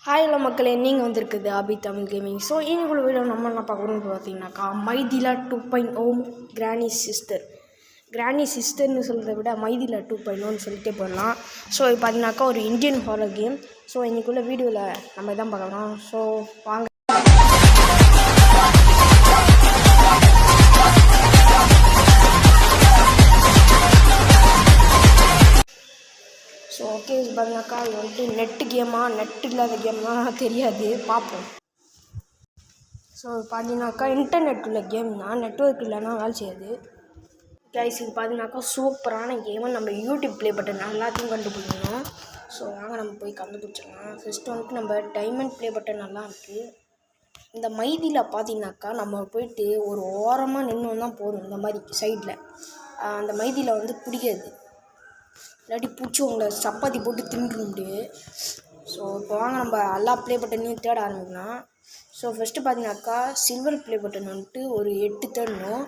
Hi hello மக்களே, நீங்கள் வந்திருக்குது அபி தமிழ் கேமிங். ஸோ இன்னைக்குள்ள வீடியோ நம்ம என்ன பார்க்கணும்னு பார்த்தீங்கன்னாக்கா மைதிலா 2.0 கிராணி சிஸ்டர்னு சொல்கிறத விட மைதிலா 2.0ன்னு சொல்லிட்டே போடலாம். ஸோ இது பார்த்தீங்கன்னாக்கா ஒரு இந்தியன் ஹாரர் கேம். ஸோ இன்னைக்குள்ள வீடியோவில் நம்ம இதான் பார்க்கலாம். ஸோ வாங்க. ஸோ ஓகே, இது பார்த்தீங்கன்னாக்கா இது வந்துட்டு நெட்டு கேமா நெட் இல்லாத கேம்லாம் தெரியாது, பார்ப்போம். ஸோ பார்த்தீங்கன்னாக்கா இன்டர்நெட் உள்ள கேம் தான், நெட்ஒர்க் இல்லைன்னா வேலை செய்யாது. கைஸ், இது பார்த்தீங்கன்னாக்கா சூப்பரான கேமை நம்ம யூடியூப் ப்ளே பட்டன் எல்லாத்தையும் கண்டுபிடிக்கணும். ஸோ வாங்க நம்ம போய் கண்டுபிடிச்சிடலாம். ஃபஸ்ட்டு வந்துட்டு நம்ம டைமண்ட் ப்ளே பட்டன் நல்லா இருக்குது. இந்த மைதியில் பார்த்தீங்கன்னாக்கா நம்ம போயிட்டு ஒரு ஓரமாக நின்று தான் போதும். இந்த மாதிரி சைடில் அந்த மைதியில் வந்து பிடிக்காது, இல்லாட்டி பிடிச்சி உங்களை சப்பாத்தி போட்டு தின்றுண்டு. ஸோ இப்போ வாங்க நம்ம எல்லா ப்ளே பட்டனையும் தேட ஆரம்பிக்கலாம். ஸோ ஃபஸ்ட்டு பார்த்தீங்கன்னாக்கா சில்வர் ப்ளே பட்டன் வந்துட்டு ஒரு 8 தேடணும்.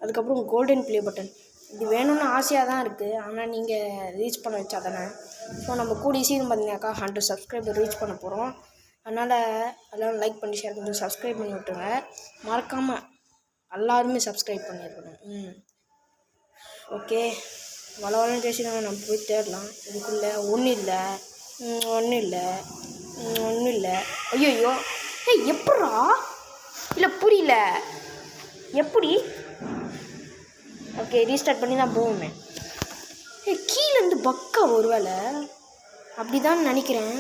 அதுக்கப்புறம் கோல்டன் ப்ளே பட்டன் இது வேணும்னு ஆசையாக தான் இருக்குது, ஆனால் நீங்கள் ரீச் பண்ண வச்சா தானே. ஸோ நம்ம கூடிய சீக்கிரம் பார்த்தீங்கன்னாக்கா 100 சப்ஸ்கிரைபர் ரீச் பண்ண போகிறோம். அதனால் எல்லோரும் லைக் பண்ணி ஷேர் பண்ணி சப்ஸ்கிரைப் பண்ணி விட்டுருங்க. மறக்காமல் எல்லாருமே சப்ஸ்கிரைப் பண்ணியிருக்கணும். ஓகே, வளவளன்னு பேசினாங்க, நம்ம போய் தேடலாம். இதுக்குள்ளே ஒன்றும் இல்லை. ஐயோ, எப்படா இல்லை புரியல, எப்படி? ஓகே, ரீஸ்டார்ட் பண்ணி தான் போவோமே. கீழேருந்து பக்கா ஒரு வேலை அப்படி தான் நினைக்கிறேன்.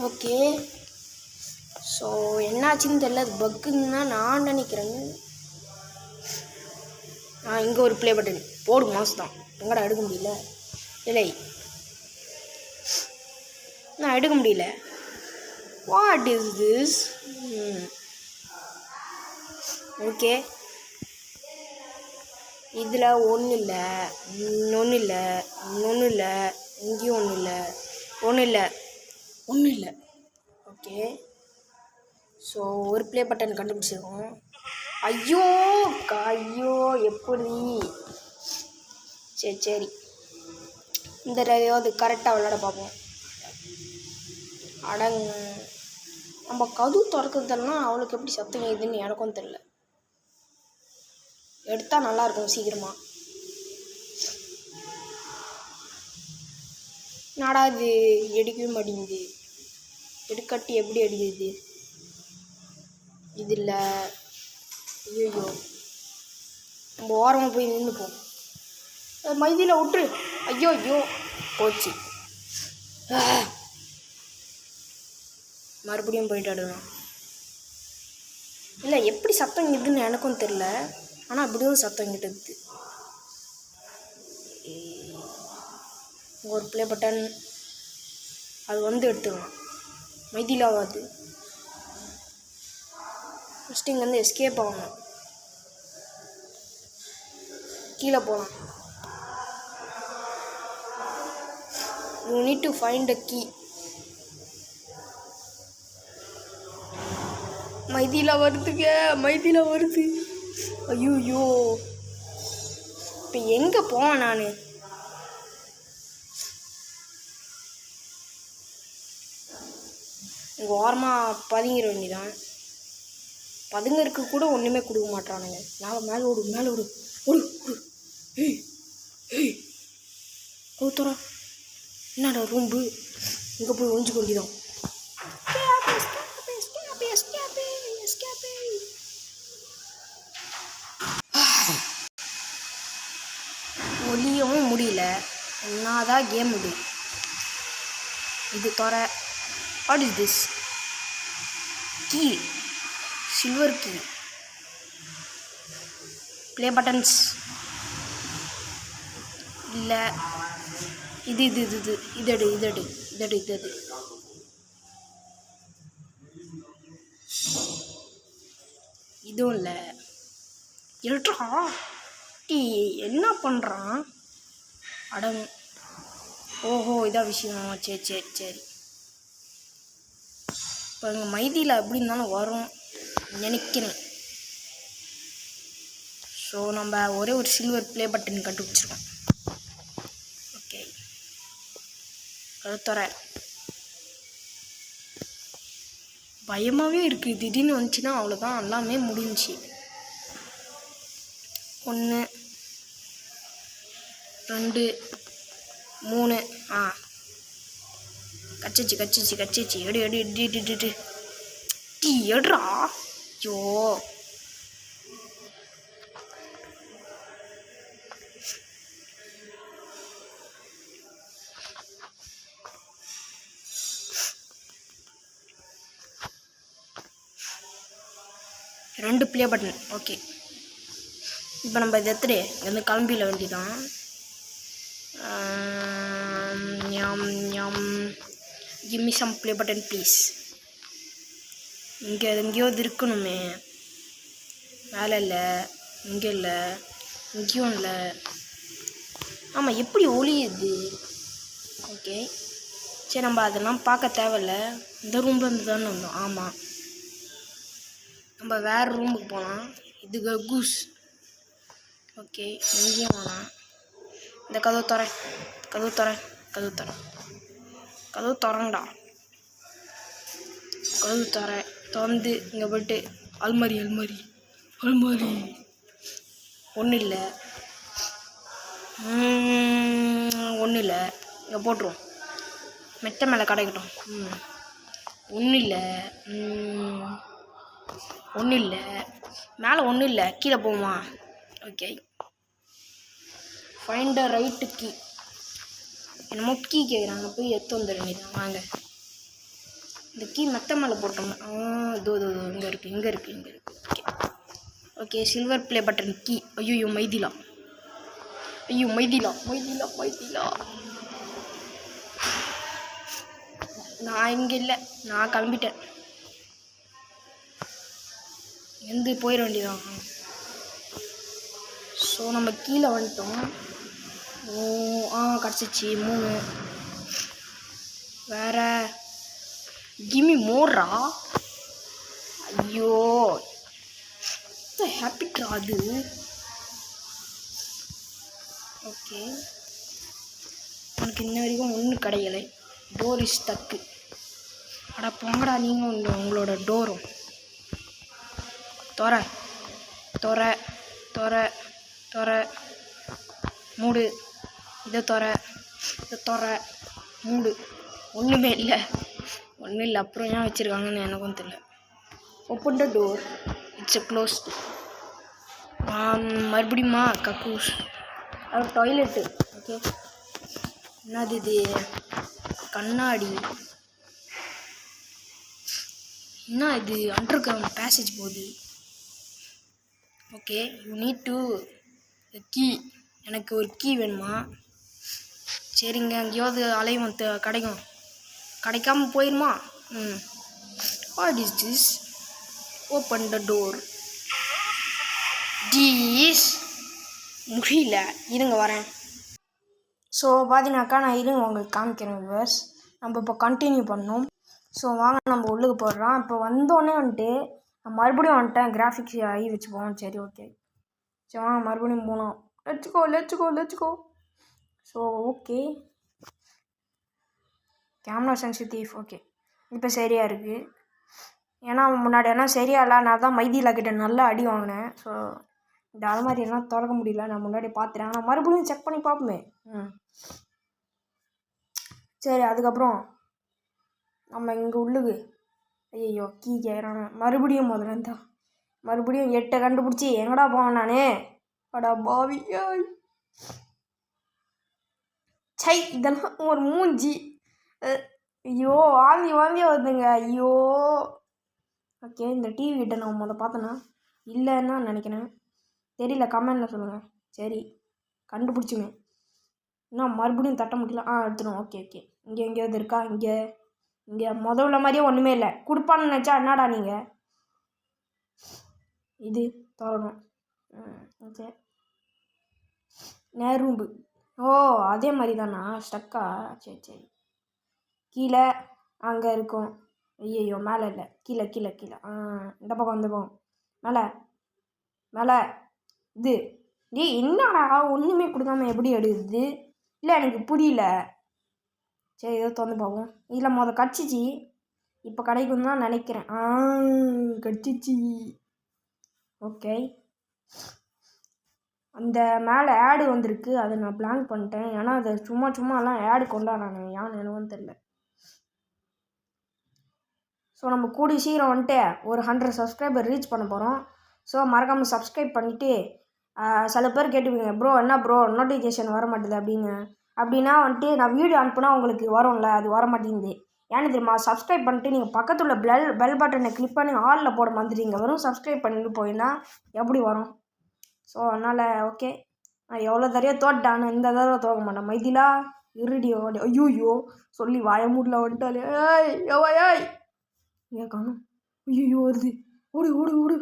ஓகே, ஸோ என்னாச்சுன்னு தெரியல, அது பக்குன்னு தான் நான் நினைக்கிறேன். இங்கே ஒரு ப்ளே பட்டன் போடு, மாஸ் தான். எங்கடா எடுக்க முடியல, இல்லை நான் எடுக்க முடியல. What is this? ஓகே, இதில் ஒன்றும் இல்லை, இங்கேயும் ஒன்றும் இல்லை. ஓகே, ஸோ ஒரு ப்ளே பட்டன் கண்டுபிடிச்சிருக்கோம். ஐயோ எப்படி? சரி, இந்த தடவையாவது கரெக்டாக விளையாட பார்ப்போம். நம்ம கதவு திறக்கிறதெல்லாம் அவளுக்கு எப்படி சத்தம் ஏதுன்னு எனக்கும் தெரியல. எடுத்தால் நல்லாயிருக்கும் சீக்கிரமாக. நாடா இது எடுக்கவே மாட்டேங்குது. எடுக்காட்டி எப்படி அடிக்குது இதில்? ஐயோ, நம்ம ஓரமாக போய் நின்றுப்போம். மைதியில் விட்டுரு. ஐயோ போச்சு. மறுபடியும் போயிட்டு ஆடுவேன். இல்லை எப்படி சத்தம் இதுன்னு எனக்கும் தெரில, ஆனால் அப்படியும் சத்தம் கிட்டது. ஒரு ப்ளே பட்டன் அது வந்து எடுத்துக்கலாம். மைதிலாவாது ஃபஸ்ட்டு இங்கே வந்து எஸ்கேப் ஆகணும், கீழே போகலாம். You need to find a key. மைதிலா வருது. ஐயோ, இப்போ எங்கே போவேன் நான்? இங்கே ஓரமாக பதுங்கிற வேண்டிதான். பதுங்கருக்கு கூட ஒன்றுமே கொடுக்க மாட்டானுங்க. மேலே ஓடு. ஓத்துறா, என்னடா ரூம்பு? இங்கே போய் ஒழிஞ்சு கொண்டிதான். ஒளியவும் முடியல, என்னதான் கேம் இது? இது தோற. What is this? Key, silver key, play buttons இல்லை. இதடு இதுவும் இல்லை. எடுறா, என்ன பண்ணுறான்? ஓஹோ, இதான் விஷயம். சரி. இப்போ எங்கள் மைதியில் எப்படி இருந்தாலும் வரும் நினைக்கிறேன். ஸோ நம்ம ஒரே ஒரு சில்வர் ப்ளே பட்டன் கண்டுபிடிச்சிருக்கோம். ஓகே, கழுத்துற பயமாகவே இருக்குது. திடீர்னு வந்துச்சுன்னா அவ்வளோதான், எல்லாமே முடிஞ்சிச்சு. 1 2 3 கச்சிச்சு எடு எடுறா. ஐயோ ரெண்டு ப்ளே பட்டன். ஓகே, இப்போ நம்ம இதை எடுத்துட்டு இங்கேருந்து கிளம்பிட வேண்டியதான். Give me some play button please. இங்கே எங்கேயோ இருக்கணுமே. வேலை இல்லை, இங்கே இல்லை, இங்கேயும் இல்லை. ஆமாம், எப்படி ஒளியுது? ஓகே, சரி, நம்ம அதெல்லாம் பார்க்க தேவையில்ல. இந்த ரூமில் இருந்து தானே வந்தோம். ஆமாம், நம்ம வேறு ரூமுக்கு போகலாம். இது கக்கூஸ். ஓகே, இங்கேயும் வேணாம். இந்த கதவு திறங்கடா. கதவு திறந்து இங்கே போய்ட்டு அல்மாரி ஒன்றும் இல்லை. இங்கே போட்டுருவோம். மெத்த மேலே கிடைக்கட்டும். ஒன்றும் இல்லை. மேலே ஒன்றும் இல்லை. கீழே போமா? Okay, find the right key. என்னமோ கீ கேட்குறாங்க, போய் எடுத்து வந்துட வேண்டியதான். வாங்க, இந்த கீ மெத்த மேலே போட்டோம். இதோ இங்கே இருக்கு. Okay, silver play button key. ஐயோ மைதிலா. நான் இங்கே இல்லை, நான் கிளம்பிட்டேன். எந்த போயிட வேண்டியதான். ஸோ நம்ம கீழே வந்துட்டோம். கிடச்சிச்சு 3. வேற கிமி மோர்ரா. ஐயோ ஹாப்பிட்ரா அது. ஓகே, எனக்கு இன்ன வரைக்கும் ஒன்றும் கிடைக்கலை. Door is ஸ்டக்கு. அட போங்கடா நீங்கள் உங்களோட டோரும். தொற மூடு. இதை தொற மூடு. ஒன்றுமே இல்லை. அப்புறம் ஏன் வச்சுருக்காங்கன்னு எனக்கும் தெரியல. Open the door. It's closed. மறுபடியுமா கக்கூஸ். அது டாய்லெட்டு. ஓகே, என்னது இது? கண்ணாடி. என்ன இது? அண்டர் கிரவுண்ட் பேசேஜ் போகுது. Okay, you need to key. எனக்கு ஒரு கீ வேணுமா? சரிங்க, எங்கேயாவது அலையும் கிடைக்காம போயிருமா? What is this? Open the door. டீஸ் முடியல, இருங்க வரேன். ஸோ பார்த்தீங்கன்னாக்கா நான் இருங்க உங்களுக்கு காமிக்கிறேன் வியூவர்ஸ். நம்ம இப்போ கண்டினியூ பண்ணோம். ஸோ வாங்க நம்ம உள்ளுக்கு போடுறோம். இப்போ வந்தோடனே வந்துட்டு நான் மறுபடியும் வந்துட்டேன். கிராஃபிக்ஸ் ஆகி வச்சுப்போம். சரி, ஓகே, சரி வாங்க மறுபடியும் போனோம். Let's go. So okay, camera sensitive. Okay, இப்போ சரியாக இருக்குது. ஏன்னா முன்னாடி என்ன சரியா இல்லை, நான் தான் மைதிலா கிட்ட நல்லா அடி வாங்கினேன். ஸோ இந்த அலமாரி எல்லாம் திறக்க முடியல. நான் முன்னாடி பார்த்துட்டேன். ஆனால் மறுபடியும் செக் பண்ணி பார்ப்போமே. சரி, அதுக்கப்புறம் நம்ம இங்கே உள்ளுக்கு ஐயோ கீ கேட்குறாங்க. மறுபடியும் முதல்ல இருந்தா மறுபடியும் 8 கண்டுபிடிச்சி எங்கடா போவேன் நானே? அடா பாவி. சை, இதெல்லாம் ஒரு மூஞ்சி. ஐயோ வாந்தி வருதுங்க. ஐயோ. ஓகே, இந்த டிவி கிட்ட நான் பார்த்தேன்னா இல்லைன்னா நினைக்கிறேன், தெரியல, கமெண்டில் சொல்லுங்கள். சரி, கண்டுபிடிச்சுமே. இன்னும் மறுபடியும் தட்ட முடியல. எடுத்துடும். ஓகே, இங்கே எங்கேயாவது இருக்கா? இங்கே முதல்ல மாதிரியே ஒன்றுமே இல்லை. கொடுப்பான்னு நினச்சா என்னடா நீங்கள்? இது திறணும். ஓகே, நேரூம்பு. அதே மாதிரி தானா? ஸ்டக்கா? சரி, கீழே அங்கே இருக்கும். ஐயோ மேலே இல்லை, கீழே. இந்த பக்கம் இந்த பக்கம் மேலே இது. என்னடா ஒன்றுமே கொடுக்காம எப்படி எடுக்குது? இல்லை, எனக்கு புரியல. சரி, ஏதோ திறந்து பார்ப்போம். இதில் கடிச்சிச்சு. இப்போ கிடைக்கும் தான் நினைக்கிறேன். கிடச்சிச்சு. ஓகே, அந்த மேலே ஆடு வந்திருக்கு, அதை நான் பிளான் பண்ணிட்டேன். ஏன்னா அதை சும்மாலாம் ஆடு கொண்டாடுறாங்க, ஏன்னு என்னன்னு தெரில. ஸோ நம்ம கூடி சீக்கிரம் வந்துட்டு ஒரு 100 சப்ஸ்கிரைபர் ரீச் பண்ண போகிறோம். ஸோ மறக்காமல் சப்ஸ்கிரைப் பண்ணிவிட்டு, சில பேர் கேட்டுப்பீங்க, ப்ரோ என்ன ப்ரோ நோட்டிஃபிகேஷன் வர மாட்டேது அப்படின்னா வந்துட்டு நான் வீடியோ அனுப்புனா உங்களுக்கு வரும்ல, அது வர மாட்டேங்குது. ஏன்னு தெரியுமா? சப்ஸ்கிரைப் பண்ணிட்டு நீங்கள் பக்கத்தில் உள்ள பெல் பட்டனை கிளிக் பண்ணி ஆலில் போட வந்துடுறீங்க. வெறும் சப்ஸ்கிரைப் பண்ணிட்டு போயின்னா எப்படி வரும்? ஸோ அதனால் ஓகே, நான் எவ்வளோ தடவை தோட்டானு இந்த தடவை தோக்க மாட்டேன். மைதிலா இருடி ஓடி. ஐயோ சொல்லி வாயமூடில் வந்துட்டாலே. ஏய் ஏன் காணும்? ஐயோ வருது. ஓடு ஓடு ஓடு.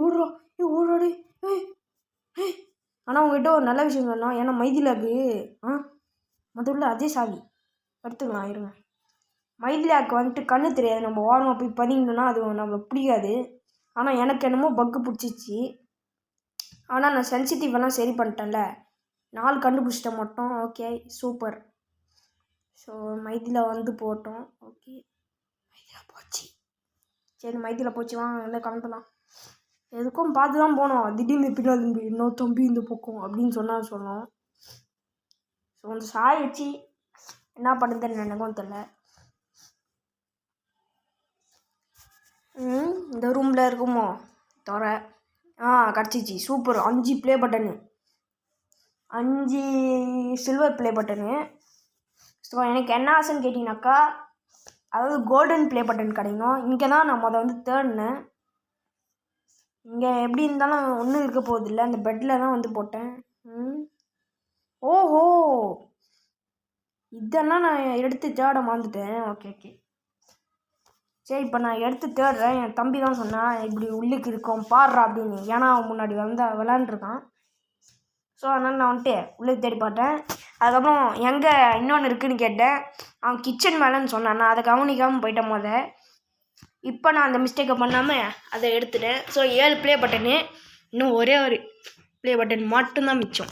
ஓடுறா. ஓடுறாடே. ஏய் ஆனால் உங்ககிட்ட ஒரு நல்ல விஷயம் சொன்னோம். ஏன்னா மைதிலாக்கு முதல்ல அதே சாவி எடுத்துக்கலாம். இருங்க, மைதிலாக்கு வந்துட்டு கண்ணு தெரியாது. நம்ம ஓரமாக போய் பதிங்கணுன்னா அது நம்மளுக்கு பிடிக்காது. ஆனால் எனக்கு என்னமோ பக்கு பிடிச்சிச்சு. ஆனால் நான் சென்சிட்டிவெல்லாம் சரி பண்ணிட்டேன்ல, 4 கண்டுபிடிச்சிட்டேன் மட்டும். Okay super. ஸோ மைதிலா வந்து போட்டோம். ஓகே மைதிலா போச்சு. சரி மைதிலா போச்சு, வாங்க எல்லாம் கிளம்பலாம். எதுக்கும் பார்த்து தான் போனோம். திடீர்னு பின்னாடி இன்னொரு தம்பி இந்த பக்கம் அப்படின்னு சொன்னோம். ஸோ அந்த சாய் வச்சு என்ன பண்ணுதுன்னு எனக்கும் தெரில. இந்த ரூமில் இருக்குமோ தர. கிடச்சிச்சு. Super. 5 play button, 5 silver play button. So எனக்கு என்ன ஆசைன்னு கேட்டிங்கனாக்கா, அதாவது கோல்டன் ப்ளே பட்டன் கிடைக்கணும். இங்கே தான் நான் வந்து தேடினேன். இங்கே எப்படி இருந்தாலும் ஒன்றும் இருக்க போகுதில்ல, அந்த பெட்டில் தான் வந்து போட்டேன். ஓஹோ, இதெல்லாம் நான் எடுத்து தேட மறந்துட்டேன். ஓகே சரி, இப்போ நான் எடுத்து தேடுறேன். என் தம்பி தான் சொன்னான் இப்படி உள்ளுக்கு இருக்கோம் பாடுறா அப்படின்னு. ஏன்னா அவன் முன்னாடி விளாண்டுருக்கான். ஸோ அதனால் நான் வந்துட்டு உள்ளே தேடி பார்த்தேன். அதுக்கப்புறம் எங்கே இன்னொன்று இருக்குதுன்னு கேட்டேன். அவன் கிச்சன் மேலேன்னு சொன்னான். நான் அதை கவனிக்காமல் போயிட்டேன் இப்போ நான் அந்த மிஸ்டேக்கை பண்ணாமல் அதை எடுத்துட்டேன். ஸோ 7 ப்ளே பட்டனு, இன்னும் ஒரே ஒரு ப்ளே பட்டன் மட்டும்தான் மிச்சம்.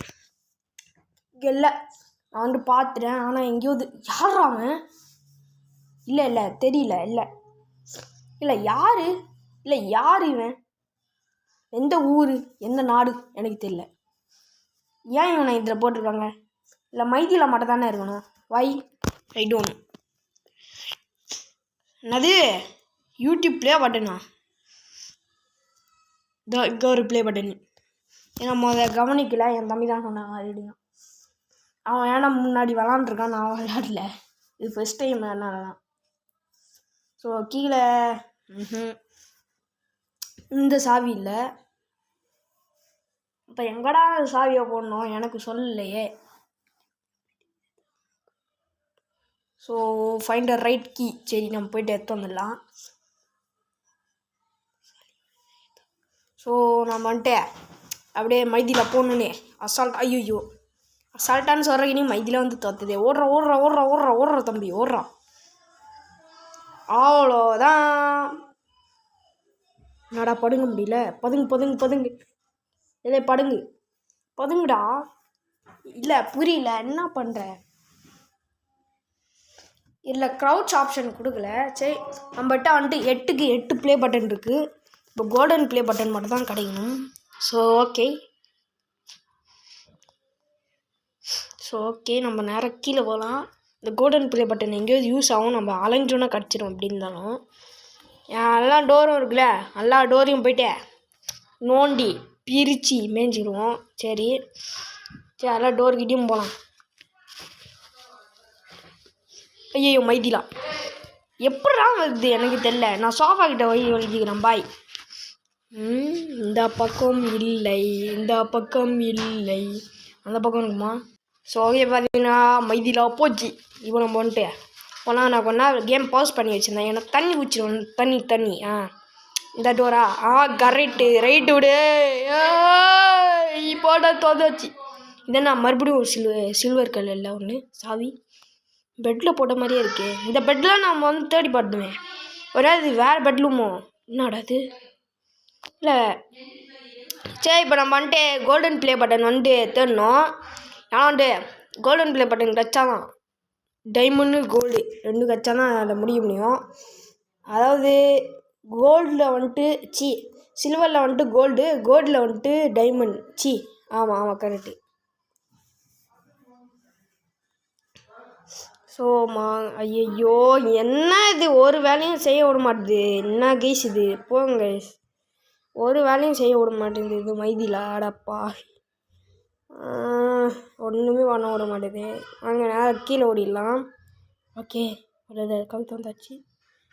இல்லை நான் வந்து பார்த்துட்டேன். ஆனால் எங்கேயோ யாரா அவன்? இல்லை தெரியல. யார் இவன்? எந்த ஊர் எந்த நாடு எனக்கு தெரியல. ஏன் இவனை இதில் போட்டிருக்காங்க? இல்லை மைதிலா மட்டும் தானே இருக்கணும். வை ஐ டோன்ட். என்னது யூடியூப் ப்ளே பட்டனா? இங்கே ஒரு ப்ளே பட்டன். ஏன்னா கவனிக்கல, என் தம்பி தான் சொன்னாங்க ஆல்ரெடியும். அவன் ஏன்னா முன்னாடி விளாண்டுருக்கான், நான் விளையாடல. இது ஃபஸ்ட் டைம் என்னாலதான். ஸோ கீழே இந்த சாவி இல்லை. இப்போ எங்கடா சாவியை போடணும் எனக்கு சொல்லலையே. So find a right key. சரி நம்ம போய்ட்டு எடுத்து வந்துடலாம். ஸோ நான் வந்துட்டு அப்படியே மைதிலா போகணுன்னே அசால்ட்டான்னு சொல்கிறீங்க. மைதிலா வந்து தோத்துதே. ஓடுற தம்பி ஓடுறான். அவ்வளோதான். என்னடா படுங்க முடியல? பதுங்கு இதே பதுங்குடா. இல்லை புரியல, என்ன பண்ணுற? இல்லை க்ரௌச் ஆப்ஷன் கொடுக்கல. சரி நம்மகிட்ட வந்துட்டு 8க்கு 8 ப்ளே பட்டன் இருக்குது. இப்போ கோல்டன் ப்ளே பட்டன் மட்டும் தான் கிடைக்கணும். ஸோ ஓகே நம்ம நேராக கீழே போகலாம். இந்த கோல்டன் ப்ளே பட்டன் எங்கேயாவது யூஸ் ஆகும். நம்ம அலைஞ்சோன்னா கிடச்சிடும். எப்படி இருந்தாலும் எல்லா டோரும் இருக்குல்ல, எல்லா டோரையும் போய்ட்டு நோண்டி பிரித்து மேய்ஞ்சிடுவோம். சரி எல்லா டோர்கிட்டையும் போகலாம். ஐயோ மைதிலா எப்படா வருது எனக்கு தெரில. நான் சோஃபா கிட்ட வலிக்கிறேன். பாய். இந்த பக்கம் இல்லை, அந்த பக்கம் இருக்குமா? ஸோ ஓகே பார்த்தீங்கன்னா மைதிலா போச்சு. இப்போ நம்ம வந்துட்டு போனால் நான் கொஞ்ச நேரம் கேம் பாஸ் பண்ணி வச்சுருந்தேன். ஏன்னா தண்ணி குடிச்சிடும். தண்ணி இந்த டோரா கரெக்டு ரைட்டு விடு. போட தோதாச்சு. இதென்னா மறுபடியும் ஒரு சில்வர் கலரில் ஒன்று சாவி பெட்டில் போட்ட மாதிரியே இருக்கு. இந்த பெட்டில் நம்ம வந்து தேடி பார்த்துவேன். ஒரே வேறு பெட்ரூமோ என்னடா அது? இல்லை சரி இப்போ நம்ம வந்துட்டு கோல்டன் ப்ளே பட்டன் வந்துட்டு தேடணும். ஏன்னா வந்துட்டு கோல்டன் ப்ளே பட்டன் கிடச்சாதான் டைமண்டு கோல்டு 2 கிடச்சா தான் அதை முடியும். அதாவது கோல்டில் வந்துட்டு சில்வரில் வந்துட்டு கோல்டில் வந்துட்டு டைமண்ட் ஆமாம் கரெக்டு. ஸோ ஐயோ என்ன இது ஒரு வேலையும் செய்ய விட மாட்டுது. என்ன கைஸ் இது, போங்க கைஸ். ஒரு வேலையும் செய்ய விட மாட்டேங்குது இது மைதியில். ஆடப்பா ஒன்றுமே பண்ண விட மாட்டேது. அங்கே நேரம் கீழே ஓடிடலாம். ஓகே கவுத்து வந்தாச்சு.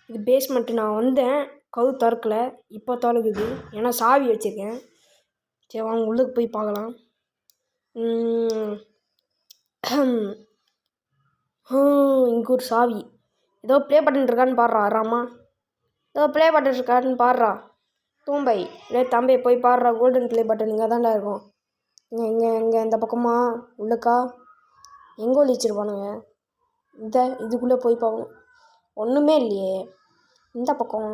இது பேஸ்மெண்ட்டு. நான் வந்தேன் கவு திறக்கலை, இப்போ திறக்குது. ஏன்னா சாவி வச்சுருக்கேன். சரி வாங்க உள்ளுக்கு போய் பார்க்கலாம். இங்கே ஒரு சாவி. ஏதோ ப்ளே பட்டன் இருக்கான்னு பாடுறா ராமா. ஏதோ ப்ளே பட்டன் இருக்கான்னு பாடுறா தூம்பை. தம்பி போய் பாடுறா. கோல்டன் ப்ளே பட்டன் இங்கே தான்டா இருக்கும். இங்கே இந்த பக்கமா உள்ளக்கா எங்கே ஒழிச்சிருப்பானுங்க. இதுக்குள்ளே போய் பார்க்கணும். ஒன்றுமே இல்லையே. இந்த பக்கம்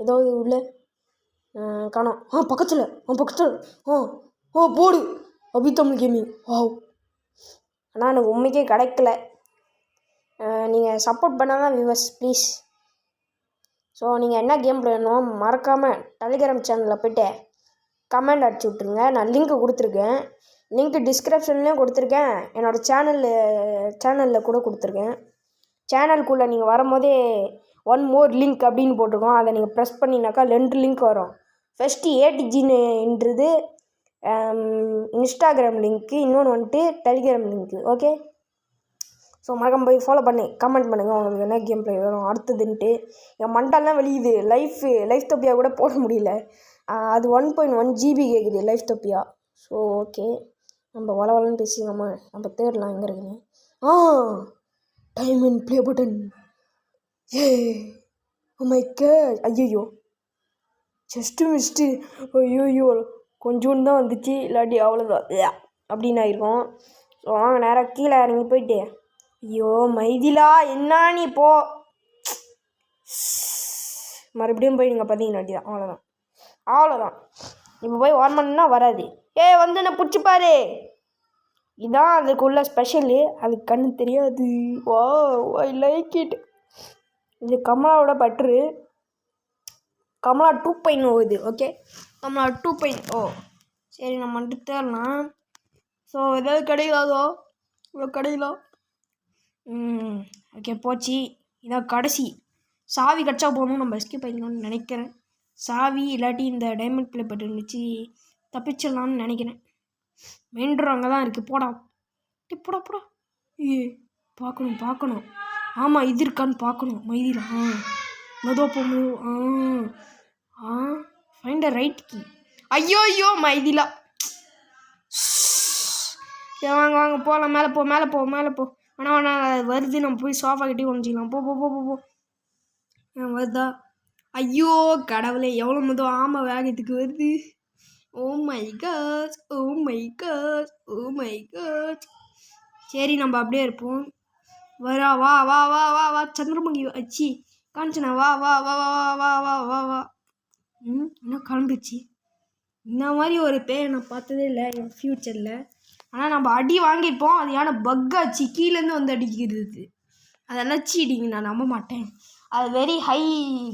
ஏதோ உள்ள காணோம். பக்கத்தில் போடு அபிதமிழ் கேமிங். ஆனால் எனக்கு உண்மைக்கே கிடைக்கல. நீங்கள் சப்போர்ட் பண்ணால் தான் வியூவர்ஸ் ப்ளீஸ். ஸோ நீங்கள் என்ன கேம் வேணும் மறக்காமல் டெலிகிராம் சேனலில் போய்ட்டு கமெண்ட் அடிச்சு விட்ருங்க. நான் லிங்க்கு கொடுத்துருக்கேன். லிங்க்கு டிஸ்கிரிப்ஷன்லேயும் கொடுத்துருக்கேன். என்னோடய சேனலில் கூட கொடுத்துருக்கேன். சேனலுக்குள்ளே நீங்கள் வரும்போதே 1 more லிங்க் அப்படின்னு போட்டிருக்கோம். அதை நீங்கள் ப்ரெஸ் பண்ணினாக்கா 2 லிங்க் வரும். ஃபஸ்ட்டு ATGன்றது இன்ஸ்டாகிராம் லிங்க்கு, இன்னொன்று வந்துட்டு டெலிகிராம் லிங்க்கு. ஓகே, ஸோ மறக்காம போய் ஃபாலோ பண்ணி கமெண்ட் பண்ணுங்கள் உங்களுக்கு என்ன கேம் ப்ளே வரும் அடுத்ததுன்ட்டு. என் மண்டெல்லாம் வெளியுது. லைஃப் தொப்பியா கூட போட முடியல. அது 1.1 GB கேட்குது லைஃப் தொப்பியா. ஸோ ஓகே, நம்ம வளவலன்னு பேசிக்கலாமா. நம்ம தேடலாம் எங்கே இருக்குன்னு. Diamond play button. Oh my god. ஐயோ ஜஸ்ட்டு மிஸ்ட்டு. ஐயோ கொஞ்சோண்டு தான் வந்துச்சு. இல்லாட்டி அவ்வளோதான் அப்படின்னு ஆயிருக்கும். ஸோ வாங்க நேராக கீழே இறங்கி போயிட்டு. ஐயோ மைதிலா என்ன நீ போ. மறுபடியும் போய் நீங்கள் பார்த்தீங்கன்னாட்டி தான் அவ்வளோதான். இப்போ போய் வார்ன் பண்ணா வராது. வந்து என்ன பிடிச்சிப்பாரு. இதான் அதுக்குள்ள ஸ்பெஷலு. அது கண்ணு தெரியாது. I like it. இது கமலாவோட பட்ரு. கமலா 2.0 இது. ஓகே, கமலா 2.0. சரி நம்ம வந்துட்டு தேரலாம். ஸோ ஏதாவது கிடைக்காதோ இவ்வளோ கிடைக்கலாம். ஓகே போச்சு. இதான் கடைசி சாவி கிடச்சா போகணும். நம்ம எஸ்கேப் பண்ணிக்கணும்னு நினைக்கிறேன். சாவி இல்லாட்டி இந்த டைமண்ட் ப்ளே பட்டன் வச்சு தப்பிச்சிடலாம்னு நினைக்கிறேன். மெயின் டோர் அங்கே தான் இருக்குது. போடா. பார்க்கணும். ஆமாம் இது இருக்கான்னு பார்க்கணும். மைதிலா மெதுவாக போகணும். Find a right key. ஐயோ மைதிலா. வாங்க போகலாம். மேலே போ. ஆனால் வருது. நம்ம போய் சோஃபா கிட்டே ஒழிஞ்சிக்கலாம். போ. வருதா? ஐயோ கடவுளே எவ்வளோ மெதுவாக. ஆமாம் வேகத்துக்கு வருது. Oh my god. சரி நம்ம அப்படியே இருப்போம். வரா வா சந்திரமுகி அச்சி காஞ்சனா வா. என்ன கிளம்பிடுச்சு. இந்த மாதிரி ஒரு பேரை நான் பார்த்ததே இல்லை என் ஃப்யூச்சரில். ஆனால் நம்ம அடி வாங்கியிருப்போம். அது ஏன்னா பக்காச்சு கீழேருந்து வந்து அடிக்கிறது. அதெல்லாம் சீடிங்க, நான் நம்ப மாட்டேன். அது வெரி ஹை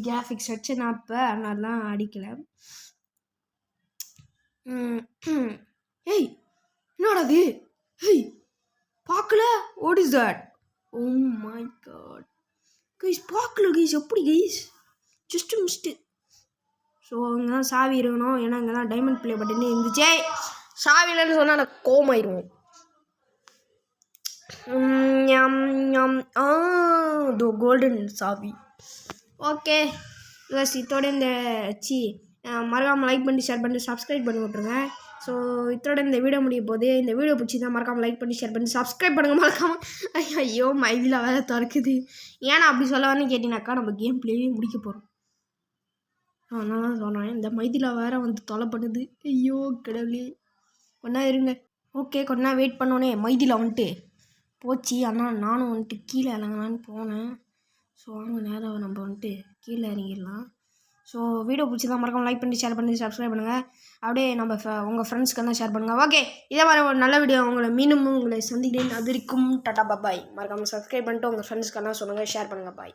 கிராஃபிக்ஸ் வச்சு நான் இப்போ அதனாலாம் அடிக்கலை. என்னடா அது? பார்க்கல. What is that? Oh my god guys, பார்க்கல கைஸ். எப்படி கைஸ்? Just missed. ஸோ அங்கே தான் சாவி இருக்கணும். ஏன்னா அங்கே தான் டைமண்ட் ப்ளே பட்டனே இருந்துச்சே. சாவி இல்லைன்னு சொன்னால் நான் கோமாயிருவோம். கோல்டன் சாவி. ஓகே ப்ளஸ் இதோட இந்த மறக்காமல் லைக் பண்ணி ஷேர் பண்ணி சப்ஸ்கிரைப் பண்ணி விட்ருங்க. ஸோ இதோட இந்த வீடியோ முடிய போது. இந்த வீடியோ பிடிச்சிதான் மறக்காமல் லைக் பண்ணி ஷேர் பண்ணி சப்ஸ்கிரைப் பண்ணுங்கள் மறக்காமல். ஐயோ மைதிலா வேலை திறக்குது. ஏன்னா அப்படி சொல்லவான்னு கேட்டிங்கனாக்கா நம்ம கேம் பிளேயே முடிக்க போகிறோம். நான் தான் சொல்கிறேன். இந்த மைதிலா வேறு வந்து தொலை பண்ணுது. ஐயோ கடவுளே. கொஞ்சம் இருங்க. ஓகே கொஞ்ச நேரம் வெயிட் பண்ணோன்னே மைதிலா வந்துட்டு போச்சு. ஆனால் நானும் வந்துட்டு கீழே இறங்கலான்னு போனேன். ஸோ வாங்க நேரம் நம்ம வந்துட்டு கீழே இறங்கிடலாம். ஸோ வீடியோ பிடிச்சதான் மறக்காமல் லைக் பண்ணி ஷேர் பண்ணி சப்ஸ்கிரைப் பண்ணுங்கள். அப்படியே நம்ம உங்கள் ஃப்ரெண்ட்ஸ்க்கெல்லாம் ஷேர் பண்ணுங்கள். ஓகே இதே மாதிரி ஒரு நல்ல வீடியோ உங்களை சந்திக்கிறேன். அது வரைக்கும் டாடா பாய். மறக்காமல் சப்ஸ்கிரைப் பண்ணிட்டு உங்கள் ஃப்ரெண்ட்ஸ்க்கெல்லாம் சொல்லுங்கள், ஷேர் பண்ணுங்கள். பாய்.